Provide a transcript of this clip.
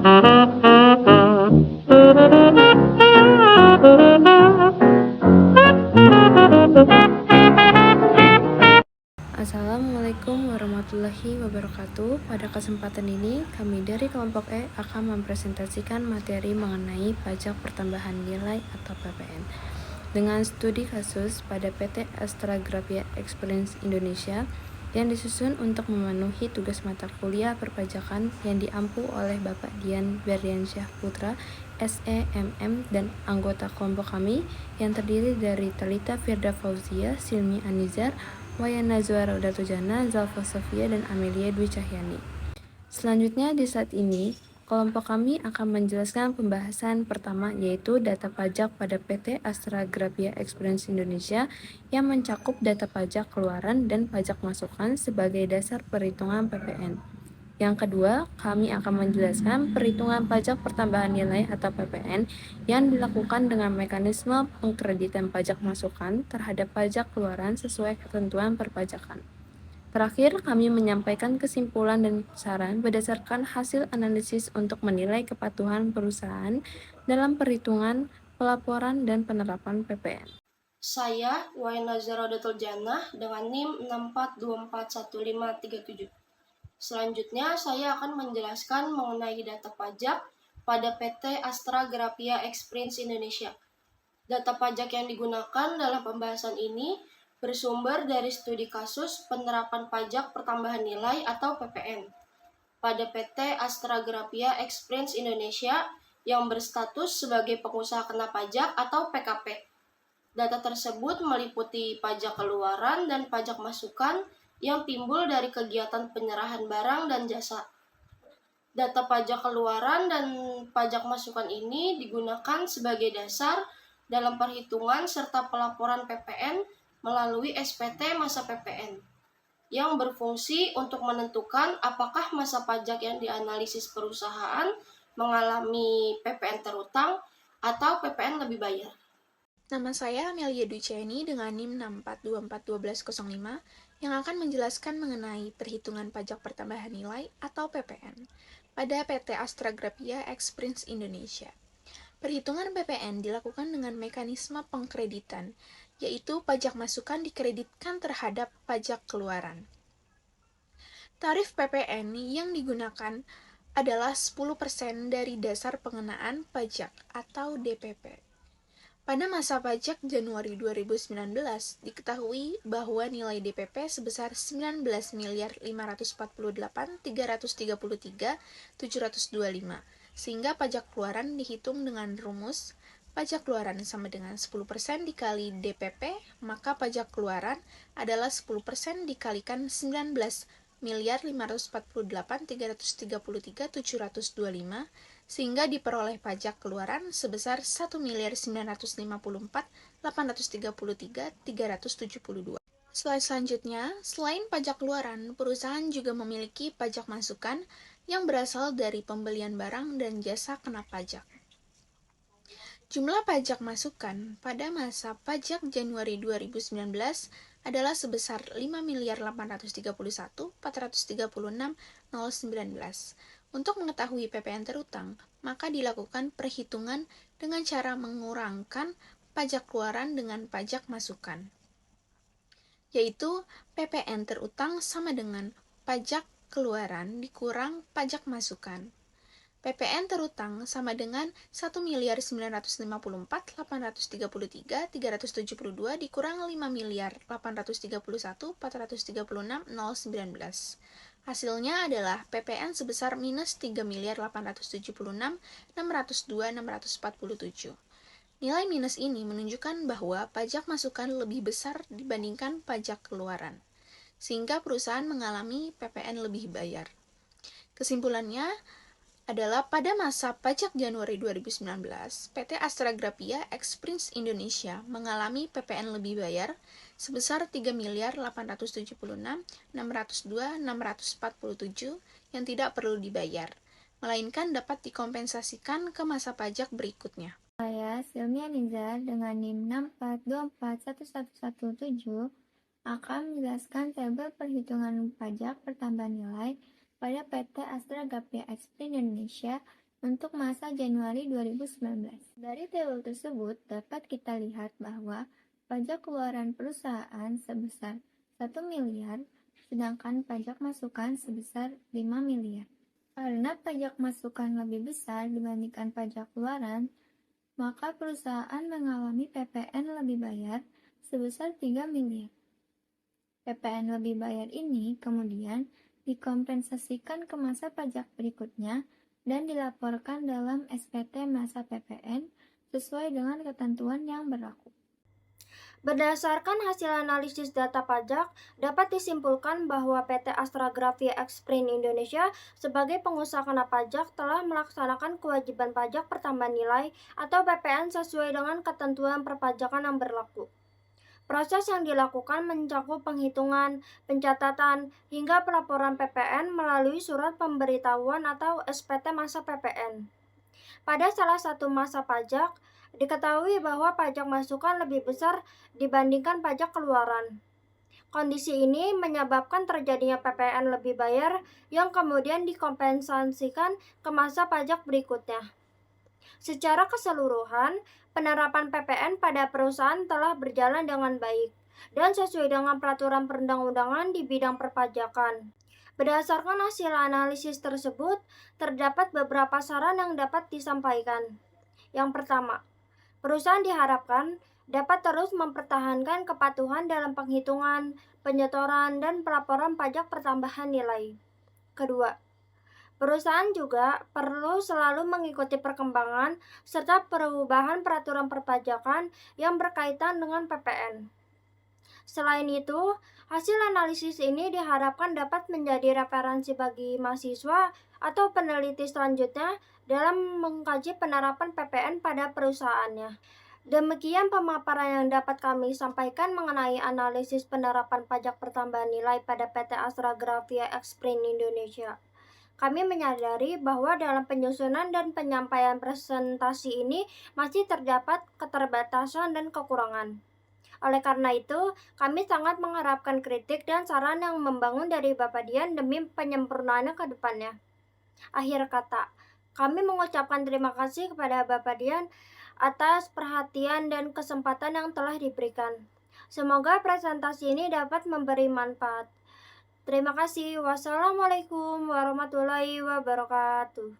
Assalamualaikum warahmatullahi wabarakatuh. Pada kesempatan ini, kami dari kelompok E akan mempresentasikan materi mengenai pajak pertambahan nilai atau PPN. Dengan studi kasus pada PT Astra Grafia Experience Indonesia yang disusun untuk memenuhi tugas mata kuliah perpajakan yang diampu oleh Bapak Dian Berdiansyah Putra, SEMM, dan anggota kelompok kami yang terdiri dari Talita Firda Fauzia, Silmi Anizar, Wayana Zuara Udatujana, Zalfa Sofia, dan Amelia Dwi Cahyani. Selanjutnya di slide ini, kelompok kami akan menjelaskan pembahasan pertama, yaitu data pajak pada PT Astra Grafia Experience Indonesia yang mencakup data pajak keluaran dan pajak masukan sebagai dasar perhitungan PPN. Yang kedua, kami akan menjelaskan perhitungan pajak pertambahan nilai atau PPN yang dilakukan dengan mekanisme pengkreditan pajak masukan terhadap pajak keluaran sesuai ketentuan perpajakan. Terakhir, kami menyampaikan kesimpulan dan saran berdasarkan hasil analisis untuk menilai kepatuhan perusahaan dalam perhitungan, pelaporan, dan penerapan PPN. Saya, Wayna Zarodatul Jannah, dengan NIM 64241537. Selanjutnya, saya akan menjelaskan mengenai data pajak pada PT Astra Grafia Experience Indonesia. Data pajak yang digunakan dalam pembahasan ini bersumber dari studi kasus penerapan pajak pertambahan nilai atau PPN pada PT Astra Grafia Experience Indonesia yang berstatus sebagai pengusaha kena pajak atau PKP. Data tersebut meliputi pajak keluaran dan pajak masukan yang timbul dari kegiatan penyerahan barang dan jasa. Data pajak keluaran dan pajak masukan ini digunakan sebagai dasar dalam perhitungan serta pelaporan PPN melalui SPT masa PPN, yang berfungsi untuk menentukan apakah masa pajak yang dianalisis perusahaan mengalami PPN terutang atau PPN lebih bayar. Nama saya Amelia Dwi Cahyani dengan NIM 64241205 yang akan menjelaskan mengenai perhitungan pajak pertambahan nilai atau PPN pada PT Astra Grafia Experience Indonesia. Perhitungan PPN dilakukan dengan mekanisme pengkreditan, yaitu pajak masukan dikreditkan terhadap pajak keluaran. Tarif PPN yang digunakan adalah 10% dari dasar pengenaan pajak atau DPP. Pada masa pajak Januari 2019, diketahui bahwa nilai DPP sebesar 19.548.333.725, sehingga pajak keluaran dihitung dengan rumus pajak keluaran sama dengan 10% dikali DPP, maka pajak keluaran adalah 10% dikalikan 19.548.333.725, sehingga diperoleh pajak keluaran sebesar 1.954.833.372. Slide selanjutnya, selain pajak keluaran, perusahaan juga memiliki pajak masukan yang berasal dari pembelian barang dan jasa kena pajak. Jumlah pajak masukan pada masa pajak Januari 2019 adalah sebesar 5.831.436.019. Untuk mengetahui PPN terutang, maka dilakukan perhitungan dengan cara mengurangkan pajak keluaran dengan pajak masukan, yaitu PPN terutang sama dengan pajak keluaran dikurang pajak masukan. PPN terutang sama dengan 1.954.833.372 dikurang 5.831.436.019. Hasilnya adalah PPN sebesar minus 3.876.602.647. Nilai minus ini menunjukkan bahwa pajak masukan lebih besar dibandingkan pajak keluaran, sehingga perusahaan mengalami PPN lebih bayar. Kesimpulannya adalah pada masa pajak Januari 2019, PT Astra Grafia Experience Indonesia mengalami PPN lebih bayar sebesar 3.876.602.647 yang tidak perlu dibayar, melainkan dapat dikompensasikan ke masa pajak berikutnya. Saya, Silmi Anizar, dengan NIM 64241117 akan menjelaskan tabel perhitungan pajak pertambahan nilai pada PT Astra Grafia Experience Indonesia untuk masa Januari 2019. Dari tabel tersebut dapat kita lihat bahwa pajak keluaran perusahaan sebesar 1 miliar, sedangkan pajak masukan sebesar 5 miliar. Karena pajak masukan lebih besar dibandingkan pajak keluaran, maka perusahaan mengalami PPN lebih bayar sebesar 3 miliar. PPN lebih bayar ini kemudian dikompensasikan ke masa pajak berikutnya dan dilaporkan dalam SPT masa PPN sesuai dengan ketentuan yang berlaku. Berdasarkan hasil analisis data pajak, dapat disimpulkan bahwa PT Astra Grafia Exprint Indonesia sebagai pengusaha kena pajak telah melaksanakan kewajiban pajak pertambahan nilai atau PPN sesuai dengan ketentuan perpajakan yang berlaku. Proses yang dilakukan mencakup penghitungan, pencatatan, hingga pelaporan PPN melalui surat pemberitahuan atau SPT masa PPN. Pada salah satu masa pajak, diketahui bahwa pajak masukan lebih besar dibandingkan pajak keluaran. Kondisi ini menyebabkan terjadinya PPN lebih bayar yang kemudian dikompensasikan ke masa pajak berikutnya. Secara keseluruhan, penerapan PPN pada perusahaan telah berjalan dengan baik dan sesuai dengan peraturan perundang-undangan di bidang perpajakan. Berdasarkan hasil analisis tersebut, terdapat beberapa saran yang dapat disampaikan. Yang pertama, perusahaan diharapkan dapat terus mempertahankan kepatuhan dalam penghitungan, penyetoran, dan pelaporan pajak pertambahan nilai. Kedua, perusahaan juga perlu selalu mengikuti perkembangan serta perubahan peraturan perpajakan yang berkaitan dengan PPN. Selain itu, hasil analisis ini diharapkan dapat menjadi referensi bagi mahasiswa atau peneliti selanjutnya dalam mengkaji penerapan PPN pada perusahaannya. Demikian pemaparan yang dapat kami sampaikan mengenai analisis penerapan pajak pertambahan nilai pada PT Astra Grafia Exprint Indonesia. Kami menyadari bahwa dalam penyusunan dan penyampaian presentasi ini masih terdapat keterbatasan dan kekurangan. Oleh karena itu, kami sangat mengharapkan kritik dan saran yang membangun dari Bapak Dian demi penyempurnaannya ke depannya. Akhir kata, kami mengucapkan terima kasih kepada Bapak Dian atas perhatian dan kesempatan yang telah diberikan. Semoga presentasi ini dapat memberi manfaat. Terima kasih. Wassalamualaikum warahmatullahi wabarakatuh.